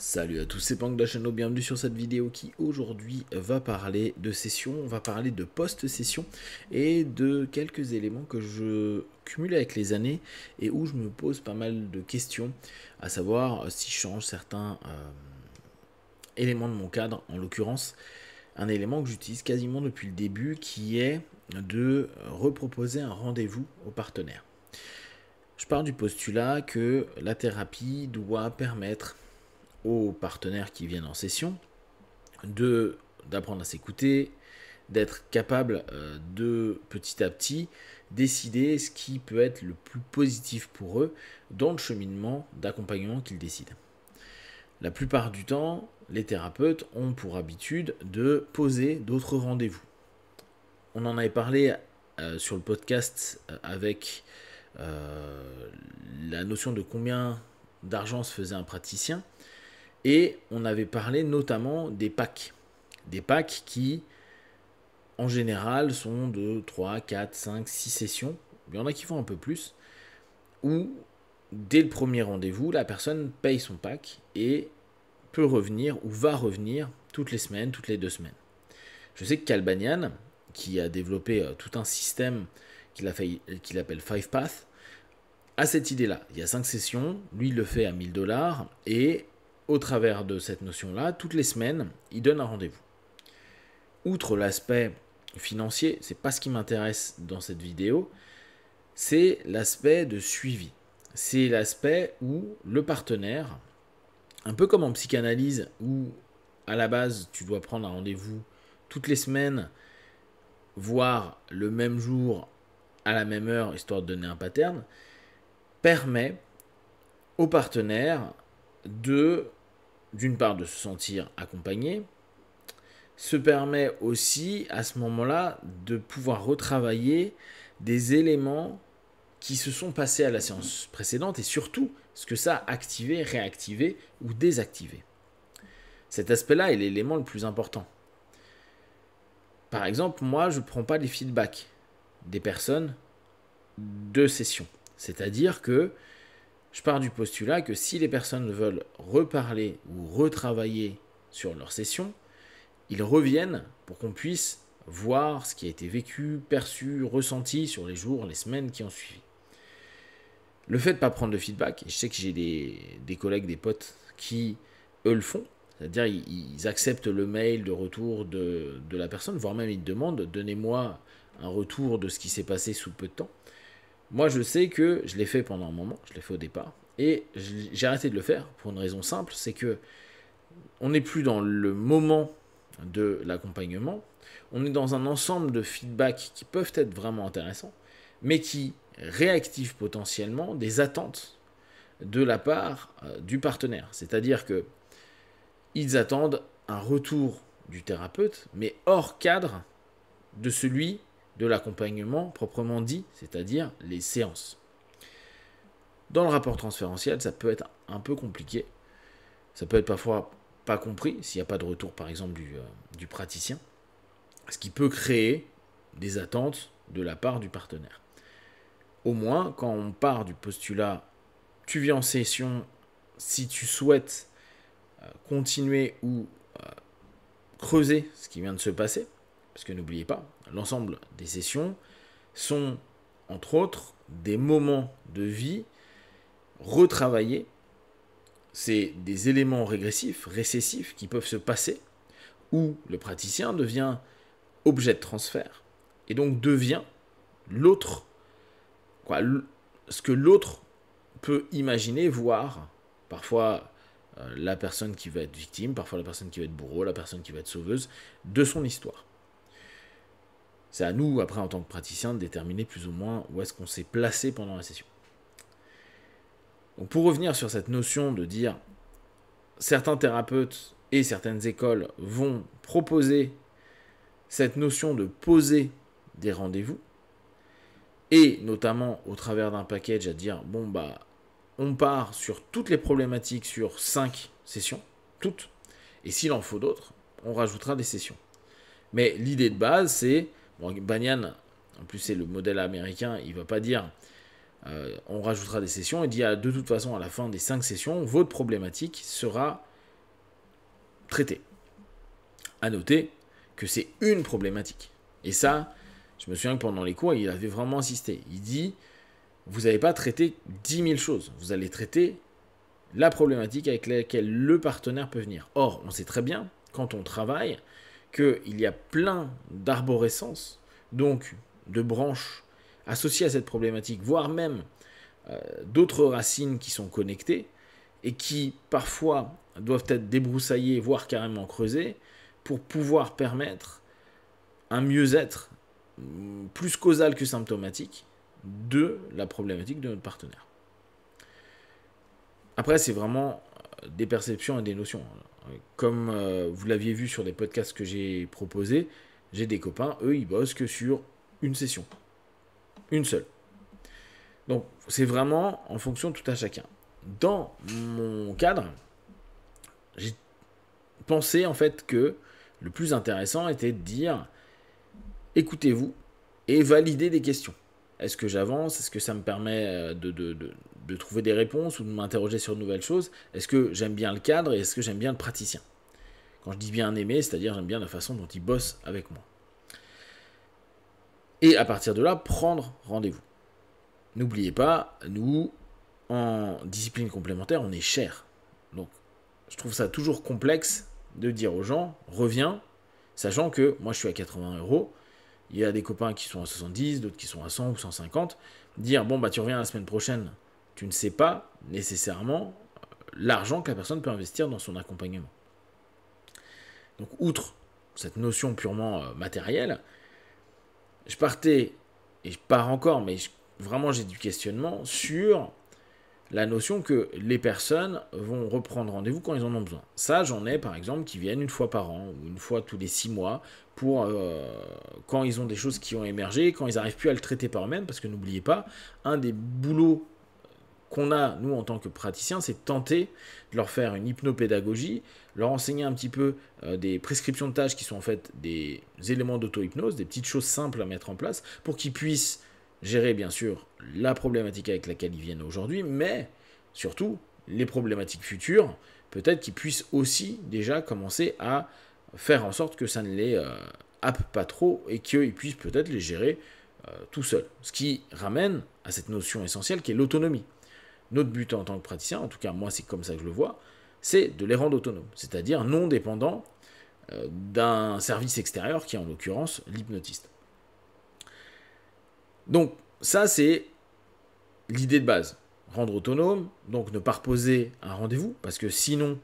Salut à tous, c'est Pang de la chaîne, bienvenue sur cette vidéo qui aujourd'hui va parler de session, on va parler de post-session et de quelques éléments que je cumule avec les années et où je me pose pas mal de questions, à savoir si je change certains éléments de mon cadre, en l'occurrence un élément que j'utilise quasiment depuis le début qui est de reproposer un rendez-vous au partenaire. Je pars du postulat que la thérapie doit permettre aux partenaires qui viennent en session d'apprendre à s'écouter, d'être capable de petit à petit décider ce qui peut être le plus positif pour eux dans le cheminement d'accompagnement qu'ils décident. La plupart du temps, les thérapeutes ont pour habitude de poser d'autres rendez-vous. On en avait parlé sur le podcast avec la notion de combien d'argent se faisait un praticien. Et on avait parlé notamment des packs. Des packs qui, en général, sont de 3, 4, 5, 6 sessions. Il y en a qui font un peu plus. Où, dès le premier rendez-vous, la personne paye son pack et peut revenir ou va revenir toutes les semaines, toutes les 2 semaines. Je sais que Calbanian, qui a développé tout un système qu'il appelle 5 Path, a cette idée-là. Il y a 5 sessions, lui il le fait à 1000 $ et au travers de cette notion-là, toutes les semaines, il donne un rendez-vous. Outre l'aspect financier, c'est pas ce qui m'intéresse dans cette vidéo, c'est l'aspect de suivi. C'est l'aspect où le partenaire, un peu comme en psychanalyse, où à la base tu dois prendre un rendez-vous toutes les semaines, voire le même jour, à la même heure, histoire de donner un pattern, permet au partenaire d'une part de se sentir accompagné, se permet aussi à ce moment-là de pouvoir retravailler des éléments qui se sont passés à la séance précédente et surtout ce que ça a activé, réactivé ou désactivé. Cet aspect-là est l'élément le plus important. Par exemple, moi je ne prends pas les feedbacks des personnes de session. C'est-à-dire que je pars du postulat que si les personnes veulent reparler ou retravailler sur leur session, ils reviennent pour qu'on puisse voir ce qui a été vécu, perçu, ressenti sur les jours, les semaines qui ont suivi. Le fait de ne pas prendre de feedback, et je sais que j'ai des collègues, des potes qui, eux, le font, c'est-à-dire ils acceptent le mail de retour de la personne, voire même ils demandent « donnez-moi un retour de ce qui s'est passé sous peu de temps ». Moi, je sais que je l'ai fait pendant un moment, je l'ai fait au départ, et j'ai arrêté de le faire pour une raison simple, c'est que on n'est plus dans le moment de l'accompagnement, on est dans un ensemble de feedbacks qui peuvent être vraiment intéressants, mais qui réactivent potentiellement des attentes de la part du partenaire. C'est-à-dire que ils attendent un retour du thérapeute, mais hors cadre de celui de l'accompagnement proprement dit, c'est-à-dire les séances. Dans le rapport transférentiel, ça peut être un peu compliqué. Ça peut être parfois pas compris s'il n'y a pas de retour, par exemple, du praticien, ce qui peut créer des attentes de la part du partenaire. Au moins, quand on part du postulat, tu viens en session si tu souhaites continuer ou creuser ce qui vient de se passer, parce que n'oubliez pas, l'ensemble des sessions sont, entre autres, des moments de vie retravaillés. C'est des éléments régressifs, récessifs, qui peuvent se passer, où le praticien devient objet de transfert, et donc devient l'autre, ce que l'autre peut imaginer, voir, parfois la personne qui va être victime, parfois la personne qui va être bourreau, la personne qui va être sauveuse, de son histoire. C'est à nous, après, en tant que praticien, de déterminer plus ou moins où est-ce qu'on s'est placé pendant la session. Donc, pour revenir sur cette notion de dire certains thérapeutes et certaines écoles vont proposer cette notion de poser des rendez-vous, et notamment au travers d'un package à dire, bon, bah, on part sur toutes les problématiques sur 5 sessions, toutes, et s'il en faut d'autres, on rajoutera des sessions. Mais l'idée de base, c'est, bon, Banyan, en plus c'est le modèle américain, il ne va pas dire on rajoutera des sessions, il dit de toute façon à la fin des 5 sessions, votre problématique sera traiter. À noter que c'est une problématique. Et ça, je me souviens que pendant les cours, il avait vraiment insisté. Il dit, vous n'allez pas traiter 10 000 choses, vous allez traiter la problématique avec laquelle le partenaire peut venir. Or, on sait très bien, quand on travaille, qu'il y a plein d'arborescences, donc de branches associées à cette problématique, voire même d'autres racines qui sont connectées et qui parfois doivent être débroussaillées, voire carrément creusées, pour pouvoir permettre un mieux-être plus causal que symptomatique de la problématique de notre partenaire. Après, c'est vraiment des perceptions et des notions. Comme vous l'aviez vu sur des podcasts que j'ai proposés, j'ai des copains, eux, ils bossent que sur une session. Une seule. Donc, c'est vraiment en fonction de tout à chacun. Dans mon cadre, j'ai pensé en fait que le plus intéressant était de dire écoutez-vous et validez des questions. Est-ce que j'avance? Est-ce que ça me permet de trouver des réponses ou de m'interroger sur de nouvelles choses? Est-ce que j'aime bien le cadre et est-ce que j'aime bien le praticien? Quand je dis bien aimer, c'est-à-dire j'aime bien la façon dont il bosse avec moi. Et à partir de là, prendre rendez-vous. N'oubliez pas, nous, en discipline complémentaire, on est cher. Donc, je trouve ça toujours complexe de dire aux gens, reviens, sachant que moi je suis à 80 €, il y a des copains qui sont à 70, d'autres qui sont à 100 ou 150, dire bon bah tu reviens la semaine prochaine, tu ne sais pas nécessairement l'argent que la personne peut investir dans son accompagnement. Donc outre cette notion purement matérielle, je partais, et je pars encore, mais vraiment j'ai du questionnement sur la notion que les personnes vont reprendre rendez-vous quand ils en ont besoin. Ça, j'en ai par exemple qui viennent une fois par an ou une fois tous les 6 mois pour quand ils ont des choses qui ont émergé, quand ils n'arrivent plus à le traiter par eux-mêmes, parce que n'oubliez pas, un des boulots qu'on a, nous, en tant que praticiens, c'est de tenter de leur faire une hypnopédagogie, leur enseigner un petit peu des prescriptions de tâches qui sont en fait des éléments d'auto-hypnose, des petites choses simples à mettre en place pour qu'ils puissent gérer bien sûr la problématique avec laquelle ils viennent aujourd'hui, mais surtout les problématiques futures, peut-être qu'ils puissent aussi déjà commencer à faire en sorte que ça ne les happe pas trop et qu'ils puissent peut-être les gérer tout seuls. Ce qui ramène à cette notion essentielle qui est l'autonomie. Notre but en tant que praticien, en tout cas moi c'est comme ça que je le vois, c'est de les rendre autonomes, c'est-à-dire non dépendants d'un service extérieur qui est en l'occurrence l'hypnotiste. Donc ça c'est l'idée de base, rendre autonome, donc ne pas reposer un rendez-vous, parce que sinon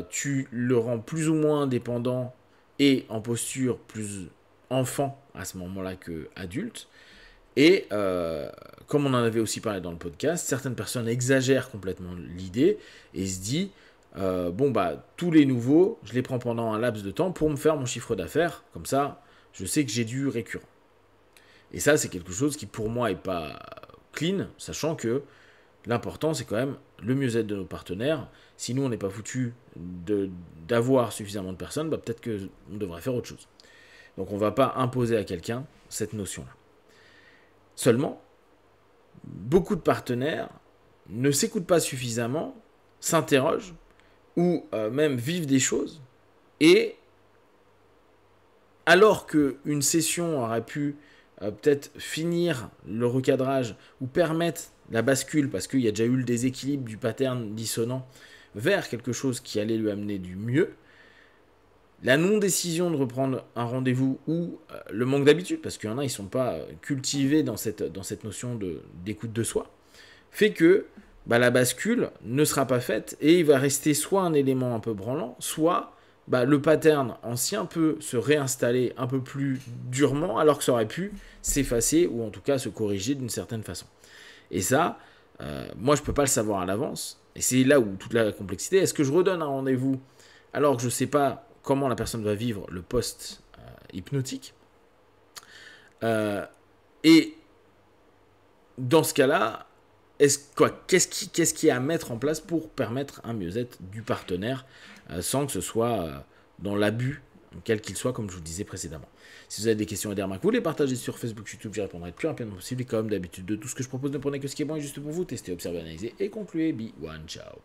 tu le rends plus ou moins dépendant et en posture plus enfant à ce moment-là que adulte. Et comme on en avait aussi parlé dans le podcast, certaines personnes exagèrent complètement l'idée et se disent bon bah tous les nouveaux, je les prends pendant un laps de temps pour me faire mon chiffre d'affaires, comme ça je sais que j'ai du récurrent. Et ça c'est quelque chose qui pour moi est pas clean, sachant que l'important c'est quand même le mieux-être de nos partenaires. Si nous on n'est pas foutu d'avoir suffisamment de personnes, bah, peut-être qu'on devrait faire autre chose. Donc on ne va pas imposer à quelqu'un cette notion-là. Seulement, beaucoup de partenaires ne s'écoutent pas suffisamment, s'interrogent ou même vivent des choses et alors qu'une session aurait pu peut-être finir le recadrage ou permettre la bascule parce qu'il y a déjà eu le déséquilibre du pattern dissonant vers quelque chose qui allait lui amener du mieux, la non-décision de reprendre un rendez-vous ou le manque d'habitude, parce qu'il y en a, ils ne sont pas cultivés dans cette notion d'écoute de soi, fait que bah, la bascule ne sera pas faite et il va rester soit un élément un peu branlant, soit bah, le pattern ancien peut se réinstaller un peu plus durement alors que ça aurait pu s'effacer ou en tout cas se corriger d'une certaine façon. Et ça, moi je ne peux pas le savoir à l'avance et c'est là où toute la complexité. Est-ce que je redonne un rendez-vous alors que je ne sais pas comment la personne va vivre le post-hypnotique et dans ce cas-là, qu'est-ce qui est à mettre en place pour permettre un mieux-être du partenaire sans que ce soit dans l'abus, quel qu'il soit, comme je vous le disais précédemment. Si vous avez des questions et des remarques, vous les partagez sur Facebook, YouTube, j'y répondrai le plus rapidement possible. Et comme d'habitude, de tout ce que je propose, ne prenez que ce qui est bon et juste pour vous. Testez, observez, analysez et concluez. Be one, ciao.